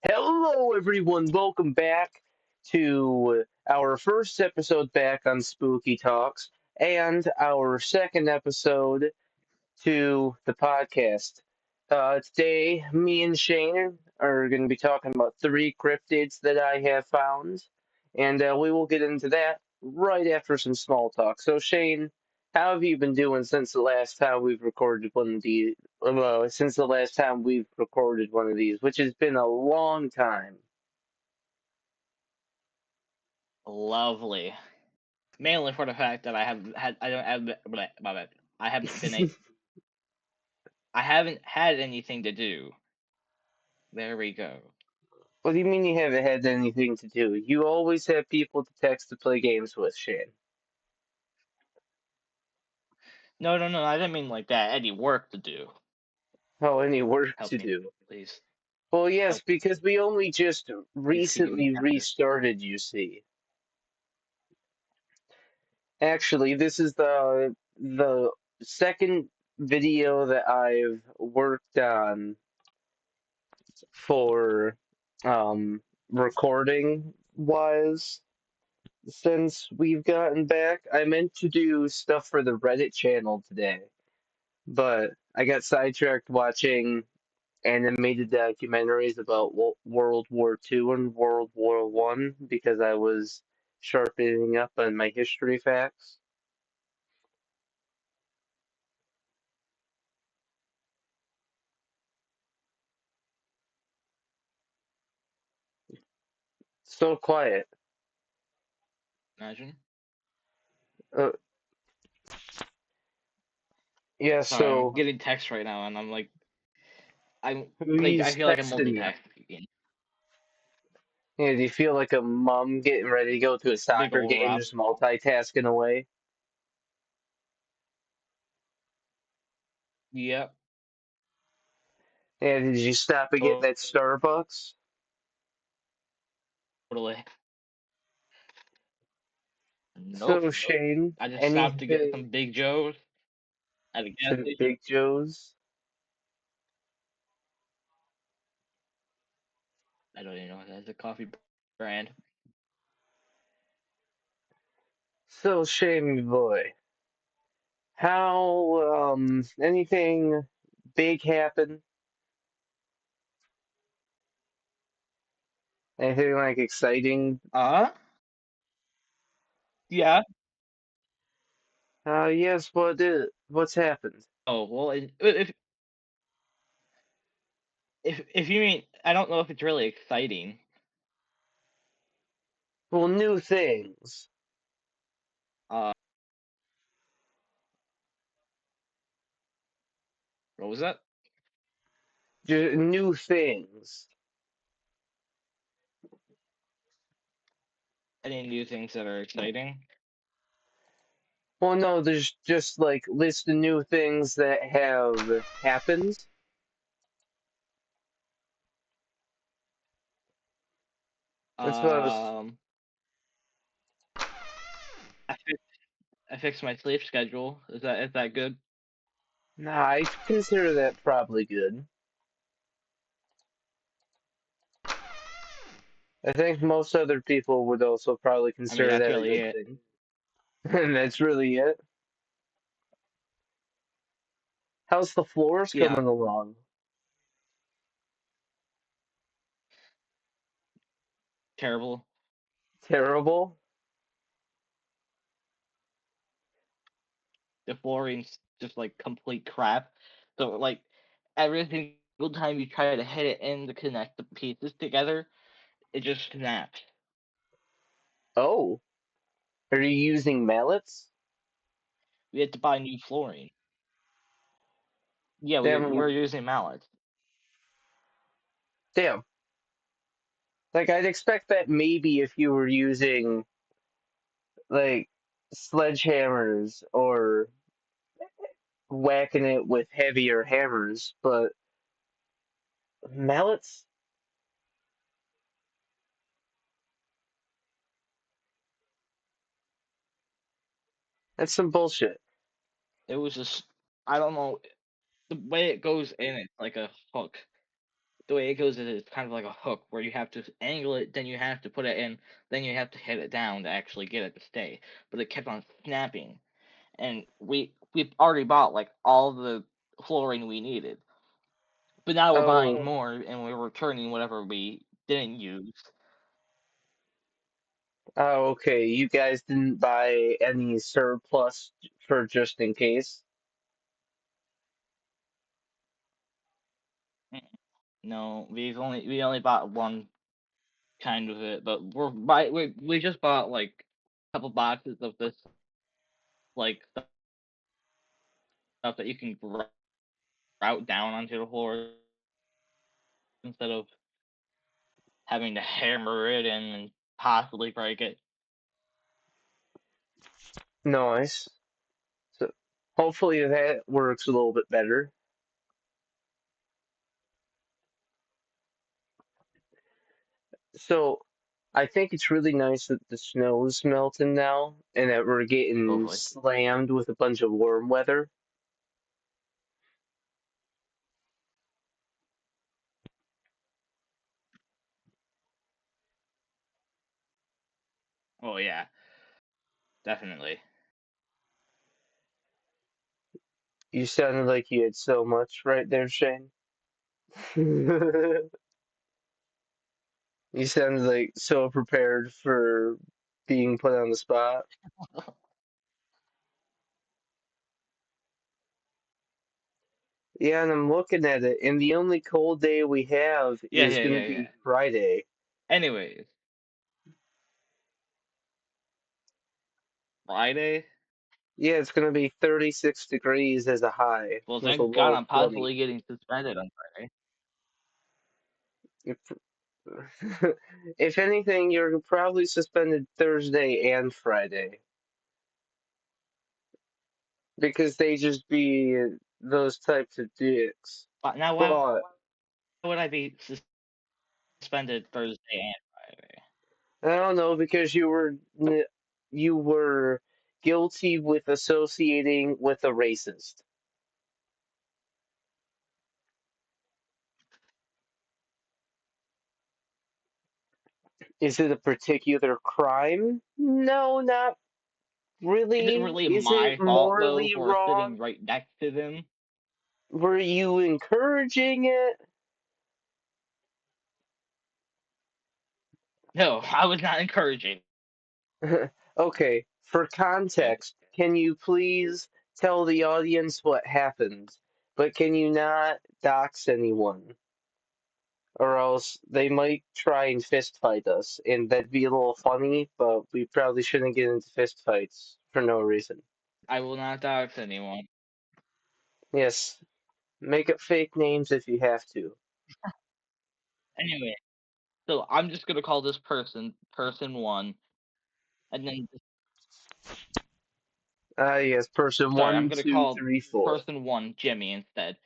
Hello, everyone. Welcome back to our first episode back on Spooky Talks and our second episode to the podcast. Today, me and Shane are going to be talking about three cryptids that I have found, and we will get into that right after some small talk. So, Shane, how have you been doing since the last time we've recorded one of these? Well, since the last time we've recorded one of these, which has been a long time. Lovely. Mainly for the fact that I haven't had I don't have my bad. I haven't been a I haven't had anything to do. There we go. What do you mean you haven't had anything to do? You always have people to text to play games with, Shane. No, I didn't mean like that. Any work to do. Oh, any work Help to me, do? please. Well, yes, Help because we only just me figure recently out. restarted, you see. Actually, this is the second video that I've worked on for recording wise since we've gotten back. I meant to do stuff for the Reddit channel today, but I got sidetracked watching animated documentaries about World War II and World War One because I was sharpening up on my history facts. So quiet. Imagine. Uh, yeah, Sorry, I'm so getting text right now, and I'm like I who's feel like I'm texting you? multitasking. Yeah, do you feel like a mom getting ready to go to a Big soccer ol' game, Rob. just multitasking away? Yep. Yeah, did you stop and get that Starbucks? Totally. Nope. So, Shane, I just stopped to get anything some Big Joe's at a gas to station. Big Joe's? I don't even know if that's a coffee brand. So, Shane, boy, how, anything big happen? Anything like exciting? Yeah. Yes, what's happened? Oh well, if you mean, I don't know if it's really exciting. Well, new things. Uh, what was that? New things. Any new things that are exciting? Well, no, there's just like list of new things that have happened. That's what I was. Um, I fixed I fixed my sleep schedule. Is that good? Nah, I consider that probably good. I think most other people would also probably I mean, consider that's that a really good it. thing. And that's really it. How's the floors Yeah, coming along? terrible. Terrible? The flooring's just like complete crap. So like every single time you try to hit it in to connect the pieces together, it just snaps. Oh, are you using mallets? We had to buy new flooring. Yeah, Damn, we're using mallets. damn. Like I'd expect that maybe if you were using like sledgehammers or whacking it with heavier hammers, but mallets? That's some bullshit. It was just I don't know the way it goes in. It's like a hook. the way it goes is it's kind of like a hook where you have to angle it, then you have to put it in, then you have to hit it down to actually get it to stay. But it kept on snapping, and we already bought like all the flooring we needed, but now we're buying Oh, more and we're returning whatever we didn't use. oh, okay. You guys didn't buy any surplus for just in case? No, we only bought one kind of it, but we just bought like a couple boxes of this like stuff that you can grout down onto the floor instead of having to hammer it in and possibly break it. Nice. So hopefully that works a little bit better. So I think it's really nice that the snow is melting now and that we're getting Hopefully. slammed with a bunch of warm weather. Oh yeah, definitely. You sounded like you had so much right there, Shane. You sounded like so prepared for being put on the spot. Yeah, and I'm looking at it, and the only cold day we have Yeah, is yeah, going to yeah, yeah. be Friday. Anyways, Friday. Yeah, it's going to be 36 degrees as a high Well, with a thank God low of I'm 20. possibly getting suspended on Friday. If, if anything, you're probably suspended Thursday and Friday because they just be those types of dicks. But now why But would I be suspended Thursday and Friday? I don't know because you were guilty with associating with a racist. Is it a particular crime? No, not Is it really. really Is it my fault though morally for sitting wrong? right next to them? Were you encouraging it? No, I was not encouraging Okay, for it. context, can you please tell the audience what happened? But can you not dox anyone? Or else they might try and fist fight us, and that'd be a little funny, but we probably shouldn't get into fist fights for no reason. I will not dox anyone. Yes, make up fake names if you have to. Anyway, so I'm just gonna call this person one, and then Ah, yes, person sorry, I'm one, gonna two, call three, four. person one Jimmy instead,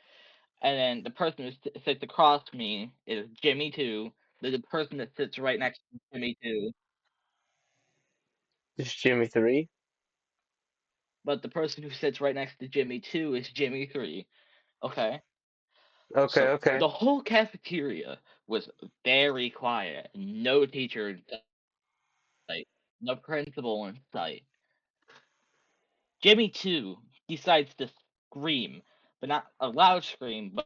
and then the person who sits across me is Jimmy two. The person that sits right next to Jimmy two, This is Jimmy three. but the person who sits right next to Jimmy two is Jimmy three. Okay, Okay, so okay. the whole cafeteria was very quiet. No teacher in sight. No principal in sight. Jimmy two decides to scream, but not a loud scream,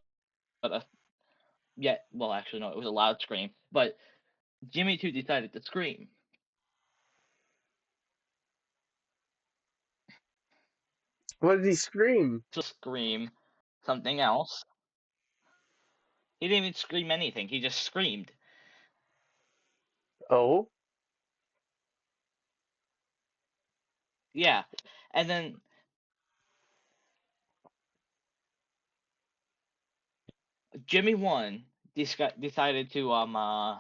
but a well, actually no, it was a loud scream. But Jimmy two decided to scream. What did he scream? To scream something else. He didn't even scream anything. He just screamed. Oh, Yeah, and then Jimmy one decided to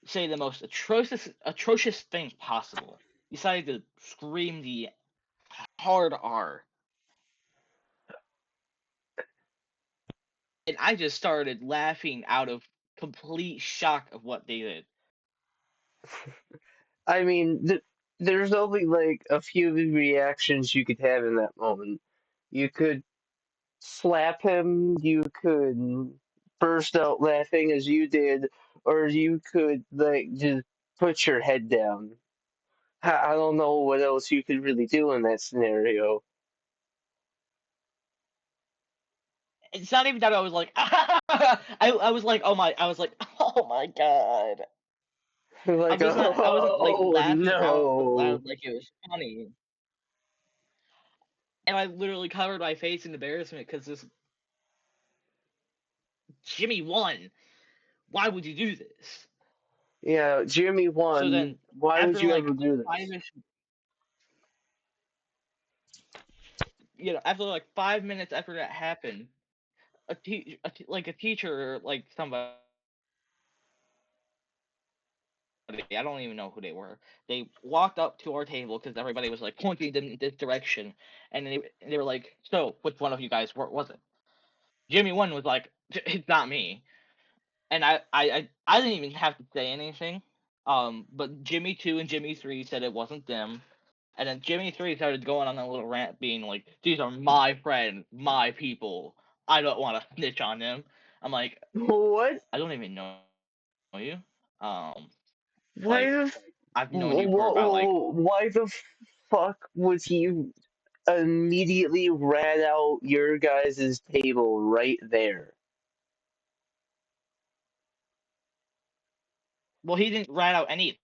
say the most atrocious thing possible. Decided to scream the hard R, and I just started laughing out of complete shock of what they did. I mean, there's only like a few reactions you could have in that moment. You could slap him, you could burst out laughing as you did, or you could like just put your head down. I don't know what else you could really do in that scenario. It's not even that I was like, I was like, I was like, oh my god. Like, I wasn't like oh laughing out no. loud like it was funny, and I literally covered my face in embarrassment because this Jimmy won. Why would you do this? Yeah, Jimmy So won. then, Why would after you like ever do this? 5ish, after like 5 minutes after that happened, like a teacher or like somebody, I don't even know who they were. They walked up to our table because everybody was like pointing them in this direction, and they were like, "So, which one of you guys was it?" Jimmy one was like, "It's not me," and I didn't even have to say anything. But Jimmy two and Jimmy three said it wasn't them, and then Jimmy three started going on a little rant, being like, "These are my friends, my people. I don't want to snitch on them." I'm like, What? I don't even know you. Um, Why like the I've known you for about like, why the fuck would he immediately rat out your guys' table right there? well, he didn't rat out anything.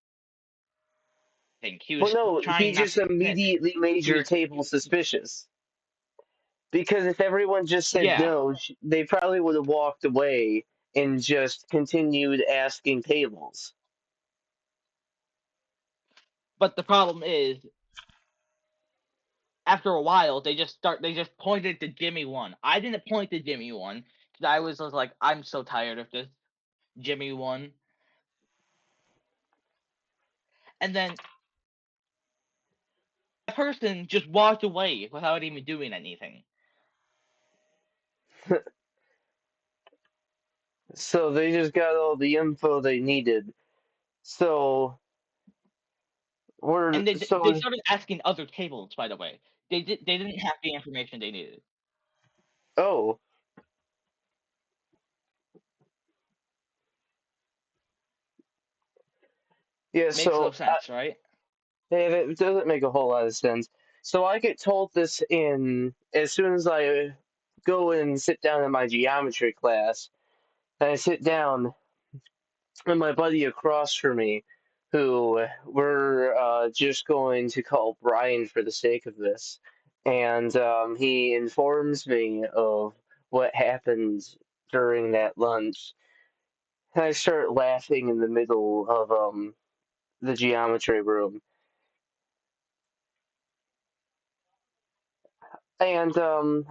He Well, was no, he trying not just to snitch. immediately made He your was, table suspicious. Because if everyone just said yeah, no, they probably would have walked away and just continued asking tables. but the problem is, after a while, they just pointed to Jimmy one. I didn't point to Jimmy one because was like, I'm so tired of this Jimmy one. And then that person just walked away without even doing anything. So they just got all the info they needed. So we're And they so started asking other tables. By the way, they didn't have the information they needed. oh yeah. Makes no So sense, right? hey, it doesn't make a whole lot of sense. So I get told this in as soon as I go and sit down in my geometry class. And I sit down, and my buddy across from me, who we're just going to call Brian for the sake of this, and he informs me of what happened during that lunch. And I start laughing in the middle of the geometry room. And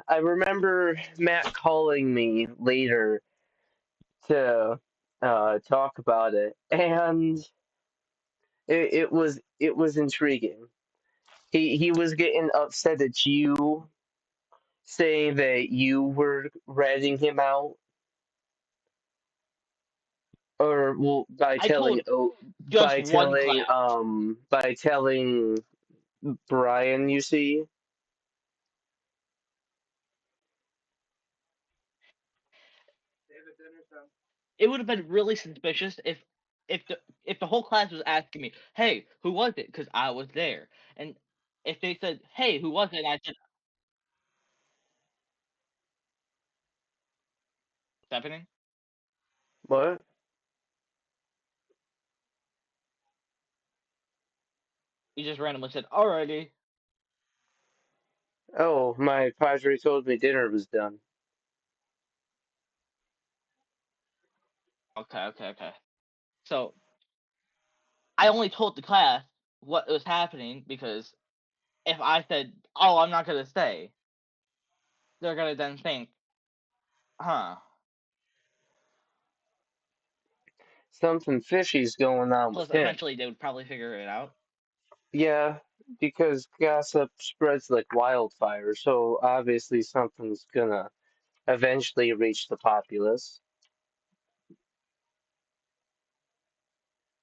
I remember Matt calling me later to talk about it, and it was intriguing. He was getting upset at you, saying that you were ratting him out, or well, I told just one class. by telling Brian. You see, It would have been really suspicious if the whole class was asking me, "Hey, who was it?" Because I was there, and if they said, "Hey, who was it?" and I said, "Happening," what? he just randomly said, "Alrighty." Oh, my padre told me dinner was done. Okay, okay, okay. So I only told the class what was happening because if I said, "Oh, I'm not gonna stay," they're gonna then think, "Huh." Something fishy's going on with Plus, him. eventually they would probably figure it out. Yeah, because gossip spreads like wildfire, so obviously something's gonna eventually reach the populace.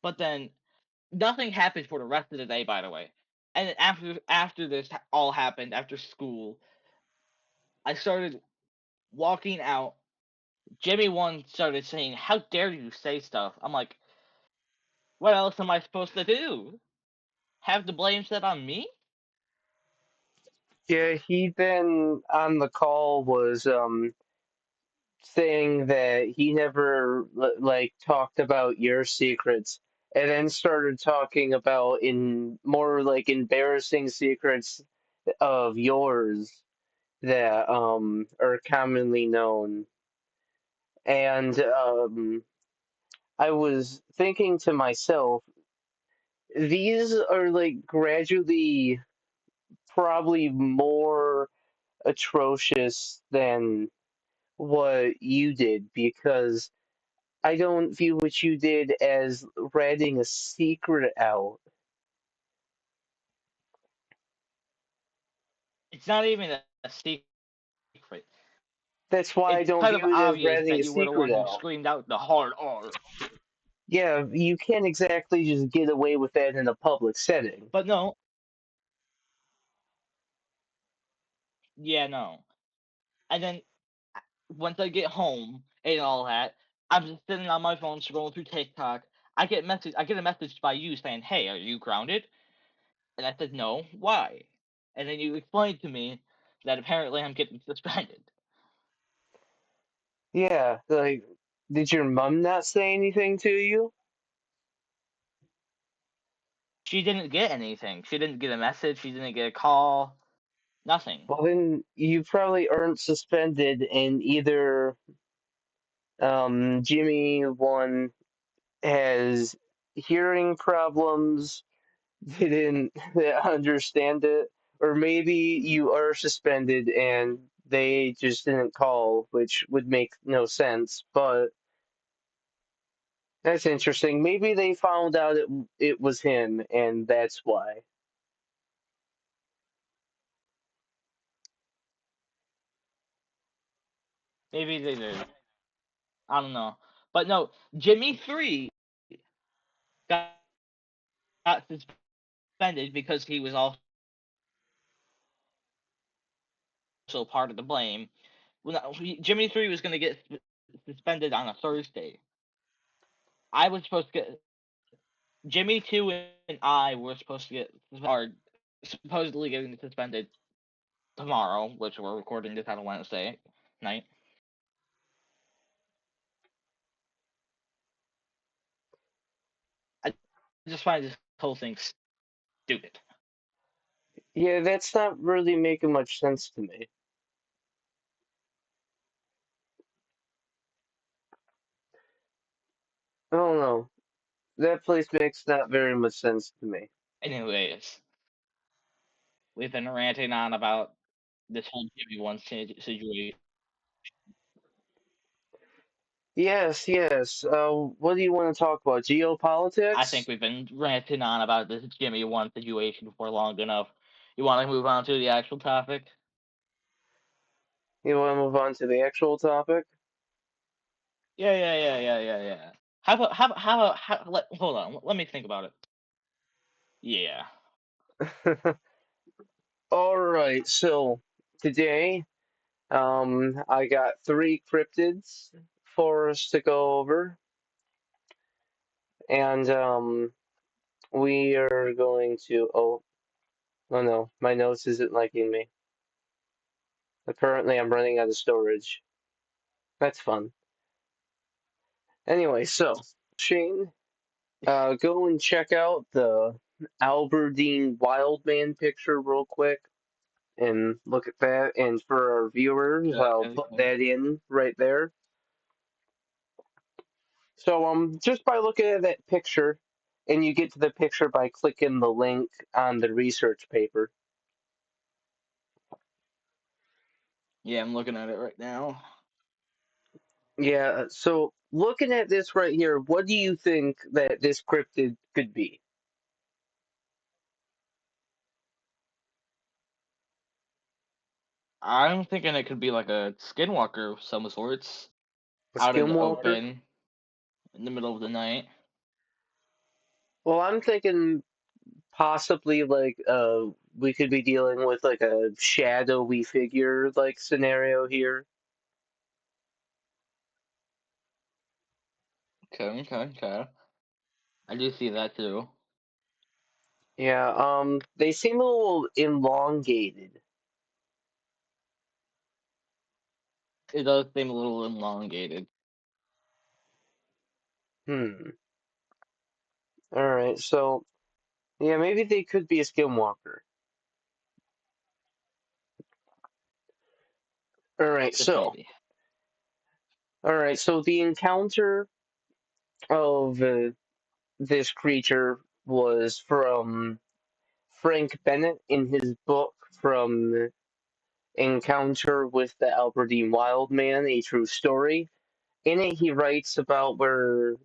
But then nothing happened for the rest of the day, by the way. And then after this all happened, after school, I started walking out Jimmy one started saying, "How dare you say stuff?" I'm like, "What else am I supposed to do? Have the blame set on me?" Yeah, he then on the call was saying that he never like talked about your secrets, and then started talking about in more like embarrassing secrets of yours that are commonly known. And I was thinking to myself, these are like gradually probably more atrocious than what you did, because I don't view what you did as ratting a secret out. It's not even a secret. That's why I It's don't kind of view it as obvious ratting that a you were the secret one who out. screamed out the hard R. Yeah, you can't exactly just get away with that in a public setting. But no, yeah, no. And then once I get home and all that, I'm just sitting on my phone scrolling through TikTok. I get a message by you saying, "Hey, are you grounded?" And I said, "No, why?" And then you explained to me that apparently I'm getting suspended. Yeah, like, did your mom not say anything to you? She didn't get anything. She didn't get a message. She didn't get a call. Nothing. Well, then you probably aren't suspended, and either Jimmy one has hearing problems, didn't understand it, or maybe you are suspended and they just didn't call, which would make no sense. But that's interesting. Maybe they found out it was him, and that's why. Maybe they did. I don't know. But no, Jimmy 3 got, got suspended because he was also part of the blame. Well, Jimmy 3 was going to get suspended on a Thursday. I was supposed to get Jimmy 2 and I were supposed to get are supposedly getting suspended tomorrow, which we're recording this on a Wednesday night. I just find this whole thing stupid. Yeah, that's not really making much sense to me. I don't know. That place makes not very much sense to me. Anyways, we've been ranting on about this whole Jimmy One situation. Yes, yes. What do you want to talk about? I think Geopolitics? we've been ranting on about this Jimmy One situation for long enough. You want to move on to the actual topic? You want to move on to the actual topic? Yeah. Hold on, let me think about it. Yeah. All right, so today, I got three cryptids for us to go over, and we are going to. Oh no, my notes isn't liking me. Apparently, I'm running out of storage. That's fun. Anyway, so Shane, go and check out the Alberdine Wildman picture real quick and look at that. And for our viewers, I'll Okay. put that in right there. So just by looking at that picture, and you get to the picture by clicking the link on the research paper. Yeah, I'm looking at it right now. Yeah, so looking at this right here, what do you think that this cryptid could be? I'm thinking it could be like a skinwalker of some sorts, A out in the skinwalker? open, in the middle of the night. Well, I'm thinking possibly like we could be dealing with like a shadowy figure like scenario here. Okay, okay, okay. I do see that too. Yeah, they seem a little elongated. It does seem a little elongated. Hmm. All right, so yeah, maybe they could be a skinwalker. All right, Just so maybe. the encounter of this creature was from Frank Bennett in his book from Encounter with the Albertine Wild Man, a true story. In it, he writes about where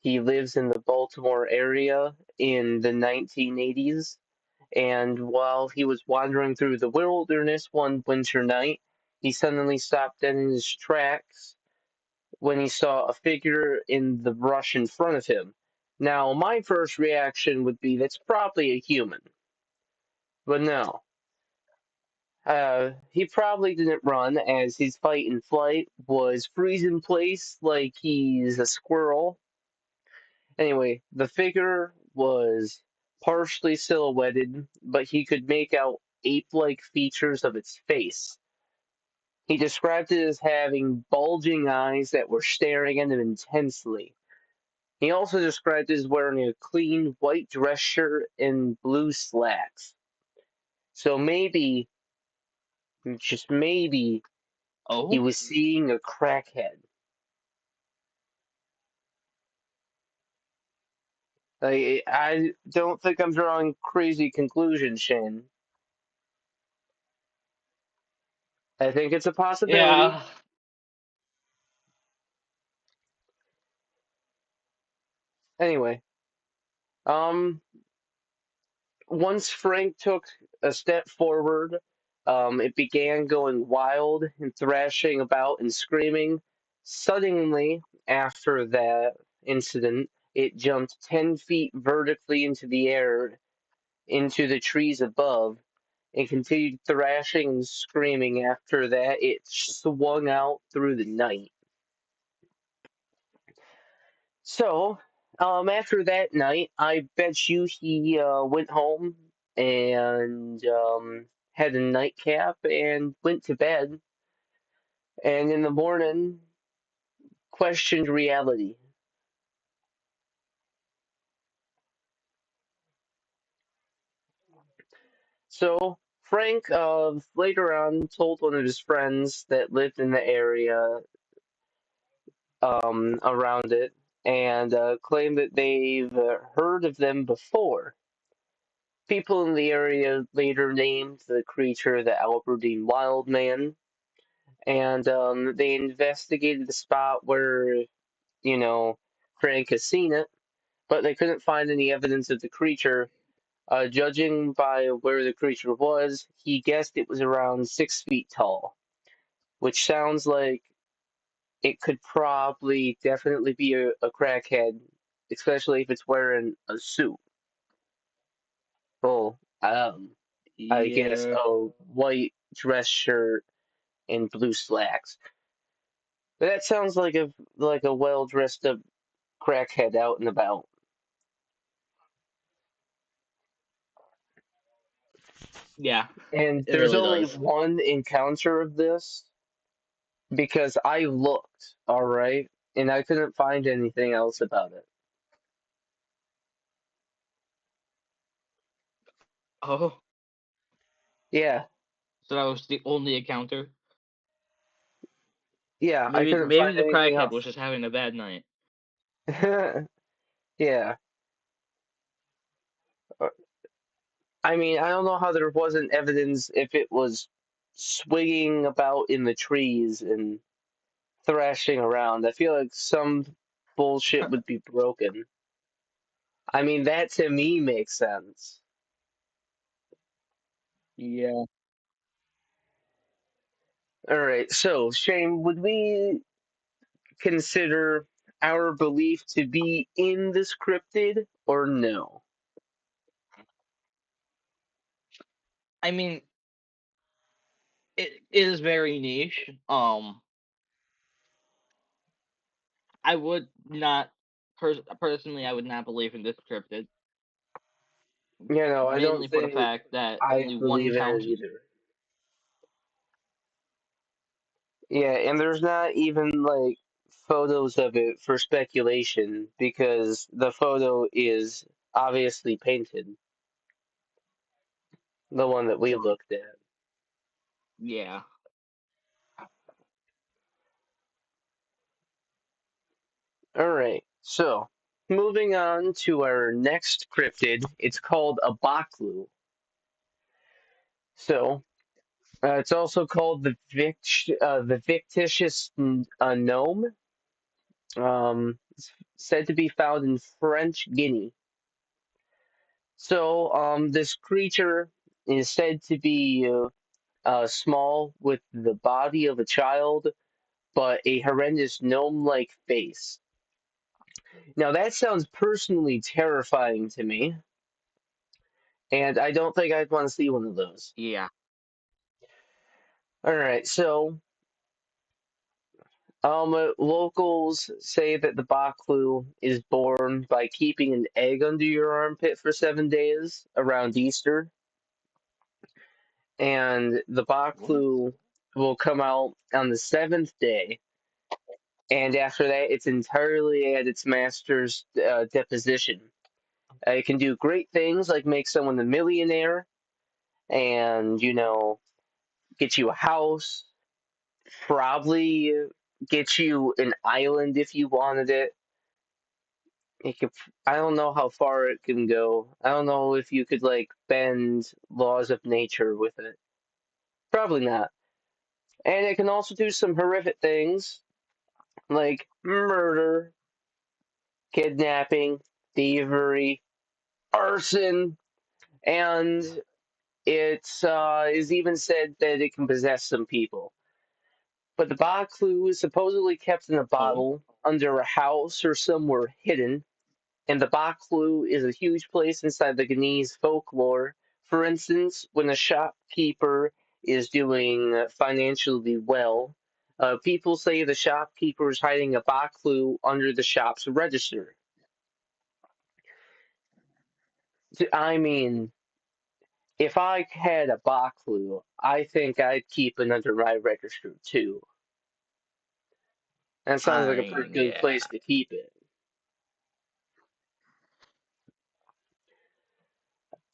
he lives in the Baltimore area in the 1980s. And while he was wandering through the wilderness one winter night, he suddenly stopped dead in his tracks when he saw a figure in the brush in front of him. Now, my first reaction would be that's probably a human. But no. He probably didn't run, as his fight and flight was freeze in place like he's a squirrel. Anyway, the figure was partially silhouetted, but he could make out ape-like features of its face. He described it as having bulging eyes that were staring at him intensely. He also described it as wearing a clean white dress shirt and blue slacks. So maybe, just maybe, he Oh? was seeing a crackhead. I don't think I'm drawing crazy conclusions, Shane. I think it's a possibility. Yeah. Anyway, um, once Frank took a step forward, it began going wild and thrashing about and screaming. Suddenly, after that incident, it jumped 10 feet vertically into the air, into the trees above, and continued thrashing and screaming. After that, it swung out through the night. So, after that night, I bet you he went home and had a nightcap and went to bed, and in the morning questioned reality. So, Frank later on told one of his friends that lived in the area around it and claimed that they've heard of them before. People in the area later named the creature the Albertine Wild Man, and they investigated the spot where, you know, Frank has seen it, but they couldn't find any evidence of the creature. Judging by where the creature was, he guessed it was around 6 feet tall, which sounds like it could probably definitely be a crackhead, especially if it's wearing a suit. Well, I guess Yeah. a white dress shirt and blue slacks. But that sounds like a well dressed up crackhead out and about. Yeah. And It there's really only does. one encounter of this because I looked, all right, and I couldn't find anything else about it. Oh. Yeah, So that was the only encounter? yeah, I Maybe couldn't find maybe the anything crackhead was else. just having a bad night. Yeah, uh, I mean, I don't know how there wasn't evidence if it was swinging about in the trees and thrashing around. I feel like some bullshit would be broken. I mean, that to me makes sense. Yeah. All right, so Shane, would we consider our belief to be in the scripted or no? I mean, it is very niche. I would not personally. I would not believe in this cryptid, I don't mainly for the think fact that I only one believe in it encounter. either. Yeah, and there's not even like photos of it for speculation because the photo is obviously painted, the one that we looked at. Yeah. All right, so moving on to our next cryptid, it's called a Baklu. So it's also called the fictitious gnome. It's said to be found in French Guinea. So this creature is said to be small with the body of a child, but a horrendous gnome-like face. Now that sounds personally terrifying to me, and I don't think I'd want to see one of those. Yeah. All right, so locals say that the Baklu is born by keeping an egg under your armpit for 7 days around Easter, and the What? Baklu will come out on the seventh day, and after that, it's entirely at its master's deposition. It can do great things like make someone a millionaire, and get you a house, probably get you an island if you wanted it. It could, I don't know how far it can go. I don't know if you could like bend laws of nature with it. Probably not. And it can also do some horrific things like murder, kidnapping, thievery, arson, and it is even said that it can possess some people. But the Baklu is supposedly kept in a Oh. bottle under a house or somewhere hidden, and the Baklu is a huge place inside the Guineas folklore. For instance, when a shopkeeper is doing financially well, people say the shopkeeper is hiding a Baklu under the shop's register. I mean, if I had a Baklu, I think I'd keep it under my register too. That sounds like a pretty good Yeah. place to keep it.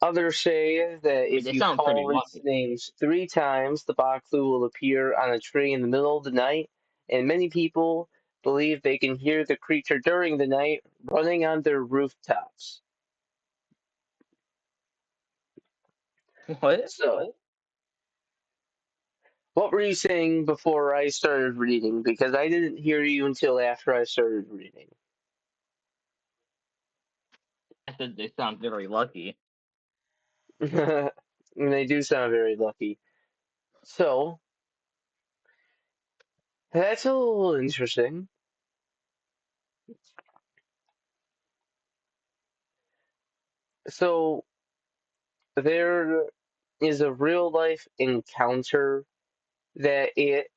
Others say that I mean, if they you sound pretty call its lucky. names 3 times, the Baklu will appear on a tree in the middle of the night, and many people believe they can hear the creature during the night running on their rooftops. What? So, what were you saying before I started reading? Because I didn't hear you until after I started reading. I said they sound very lucky. And they do sound very lucky. So, that's a little interesting. So, there is a real life encounter that it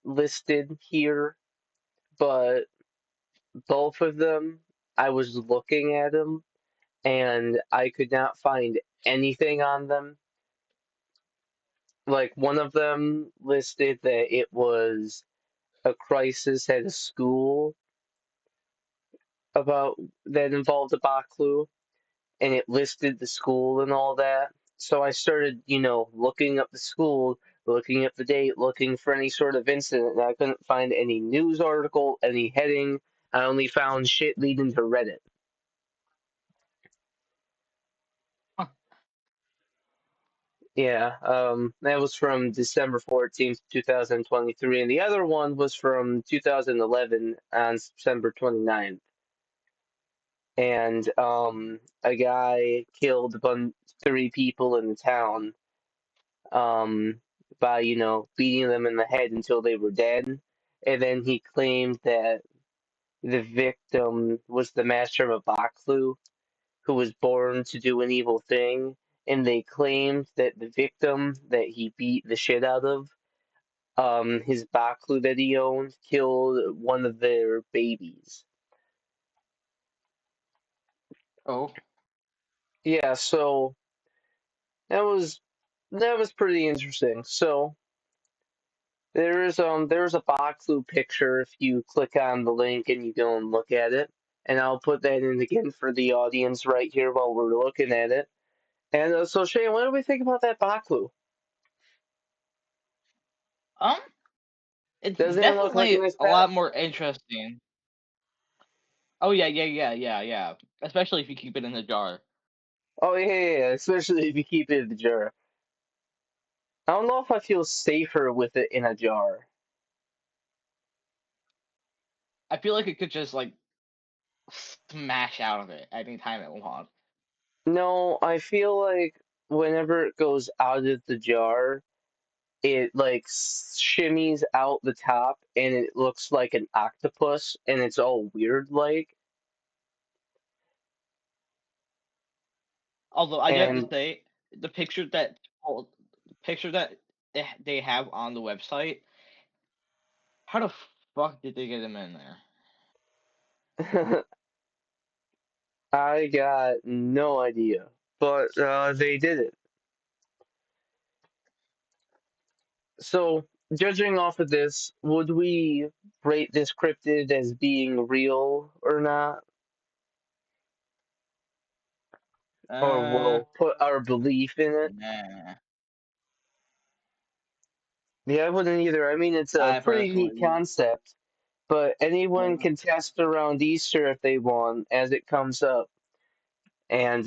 listed here, but both of them, I was looking at them and I could not find anything on them. Like one of them listed that it was a crisis at a school about that involved a Baklu, and it listed the school and all that. So I started, looking up the school, looking up the date, looking for any sort of incident, and I couldn't find any news article, any heading. I only found shit leading to Reddit. Huh. Yeah, that was from December 14th, 2023, and the other one was from 2011 on September 29th. And a guy killed 3 people in the town um, by, beating them in the head until they were dead. And then he claimed that the victim was the master of a Baklu who was born to do an evil thing. And they claimed that the victim that he beat the shit out of his Baklu that he owned killed one of their babies. Oh, Yeah, so that was that was pretty interesting. So there's a Baklu picture if you click on the link and you go and look at it. And I'll put that in again for the audience right here while we're looking at it. And so Shane, what do we think about that Baklu? um, it's Doesn't it look like a definitely nice a pet? lot more interesting. Oh yeah, yeah, yeah, yeah, yeah. Especially if you keep it in the jar. Oh yeah, especially if you keep it in the jar. I don't know if I feel safer with it in a jar. I feel like it could just like smash out of it anytime it wants. No, I feel like whenever it goes out of the jar, it like shimmies out the top and it looks like an octopus and it's all weird like. Although I do have to And say, the picture that oh, the picture that they have on the website, how the fuck did they get him in there? I got no idea, but they did it. So, judging off of this, would we rate this cryptid as being real or not? Or Uh, we'll put our belief in it? nah. Yeah, I wouldn't either. I mean, it's a I pretty neat personally, concept, but anyone yeah, can test around Easter if they want as it comes up. And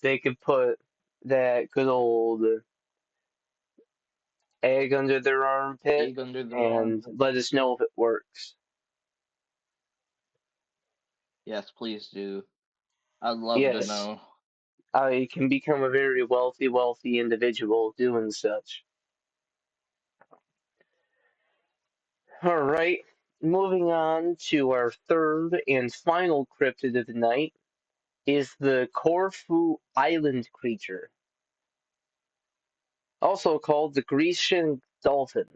they could put that good old egg under their armpit egg under the and armpit. let us know if it works. Yes, please do. I'd love to Yes, know. I can become a very wealthy, wealthy individual doing such. All right, moving on to our third and final cryptid of the night is the Corfu Island creature, also called the Grecian dolphin.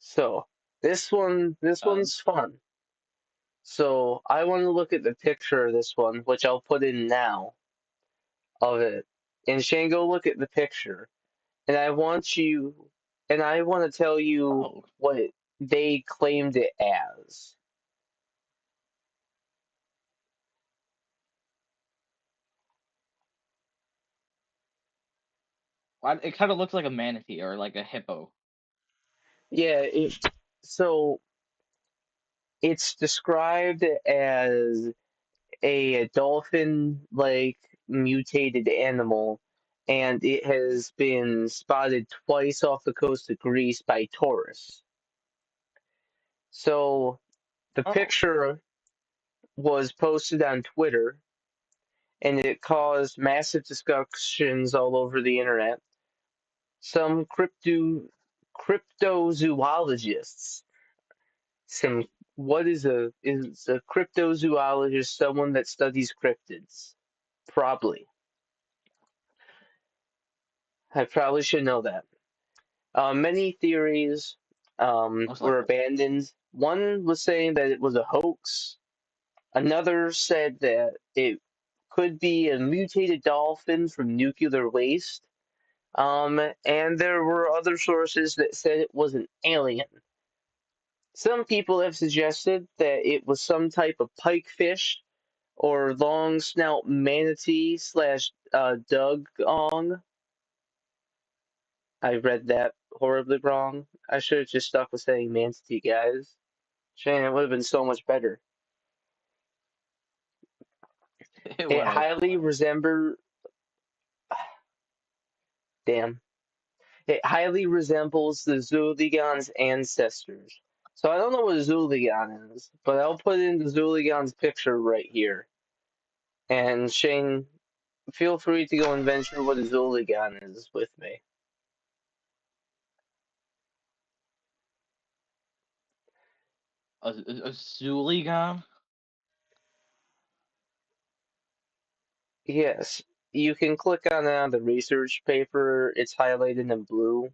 So this Uh, one's fun. So I want to look at the picture of this one, which I'll put in now of it. And Shane, go look at the picture. And I want to tell you oh, what they claimed it as. it kind of looks like a manatee or like a hippo. Yeah, so it's described as a dolphin-like mutated animal, and it has been spotted twice off the coast of Greece by tourists. So the Oh, picture was posted on Twitter, and it caused massive discussions all over the internet. Some cryptozoologists, some what is a cryptozoologist someone that studies cryptids? Probably. I probably should know that. Many theories most were likely. abandoned. One was saying that it was a hoax. Another said that it could be a mutated dolphin from nuclear waste. And there were other sources that said it was an alien. Some people have suggested that it was some type of pikefish or long snout manatee slash dugong. I read that horribly wrong. I should have just stuck with saying manatee, guys. Shane, it would have been so much better. It It would have. highly resemble, damn, it highly resembles the Zuligan's ancestors. So I don't know what a Zuligan is, but I'll put in the Zuligan's picture right here. And Shane, feel free to go and venture what a Zuligan is with me. A Zuligan? Yes. you can click on it on the research paper. It's highlighted in blue.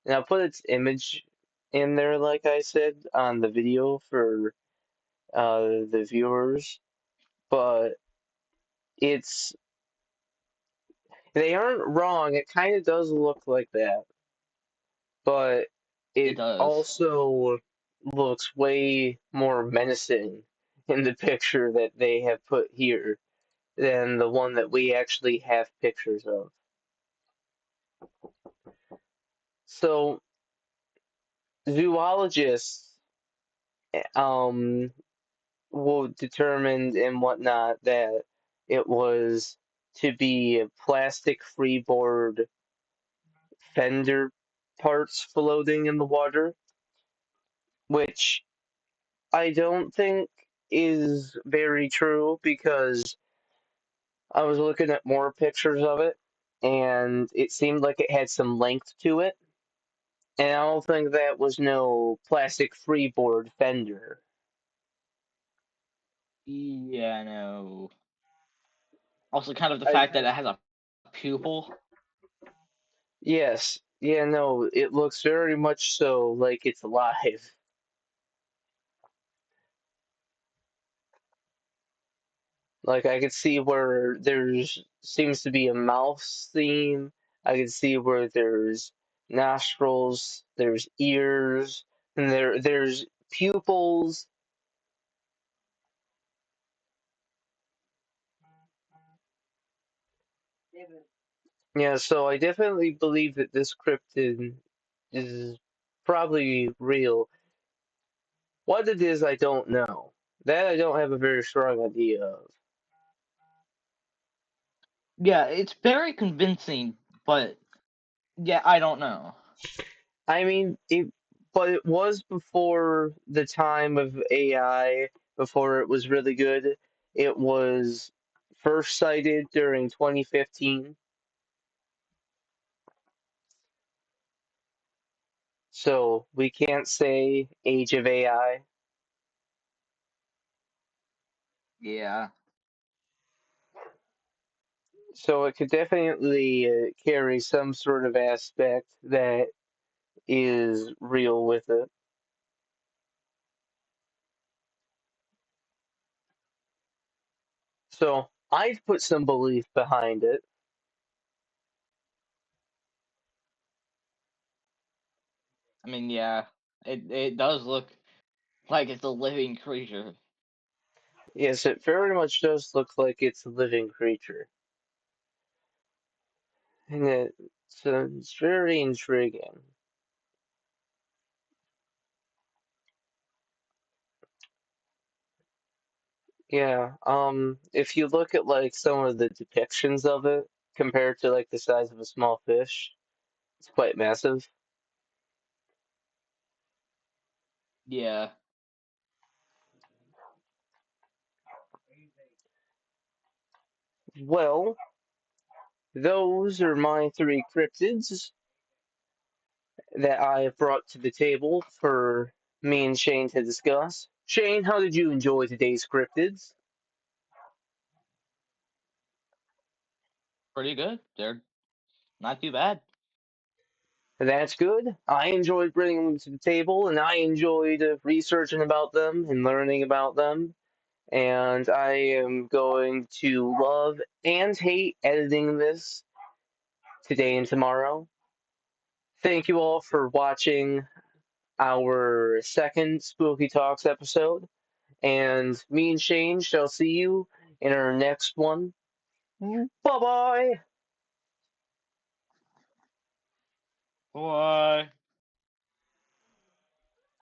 And I'll put its image in there, like I said, on the video for the viewers. But it's they aren't wrong. It kind of does look like that, but It it does. also looks way more menacing in the picture that they have put here than the one that we actually have pictures of. So zoologists um will determine and whatnot that it was to be a plastic freeboard fender parts floating in the water, which I don't think is very true because I was looking at more pictures of it and it seemed like it had some length to it. And I don't think that was no plastic freeboard fender. Yeah, no. Also, kind of the I fact that it has a pupil. Yes, yeah, no, it looks very much so like it's alive. Like I could see where there's seems to be a mouth seam. I could see where there's nostrils, there's ears, and there's pupils. Yeah, so I definitely believe that this cryptid is probably real. What it is, I don't know. That I don't have a very strong idea of. Yeah, it's very convincing, but yeah, I don't know. I mean, but it was before the time of AI, before it was really good. It was first sighted during 2015, so we can't say age of AI. Yeah. So it could definitely carry some sort of aspect that is real with it. So I've put some belief behind it. I mean, yeah, it does look like it's a living creature. Yes, it very much does look like it's a living creature. And it's very intriguing. Yeah, if you look at like some of the depictions of it compared to like the size of a small fish, it's quite massive. Yeah. Well, those are my three cryptids that I have brought to the table for me and Shane to discuss. Shane, how did you enjoy today's cryptids? Pretty good. They're not too bad. That's good. I enjoyed bringing them to the table, and I enjoyed researching about them and learning about them. And I am going to love and hate editing this today and tomorrow. Thank you all for watching our second Spooky Talks episode, and me and Shane shall see you in our next one. Bye bye! Bye.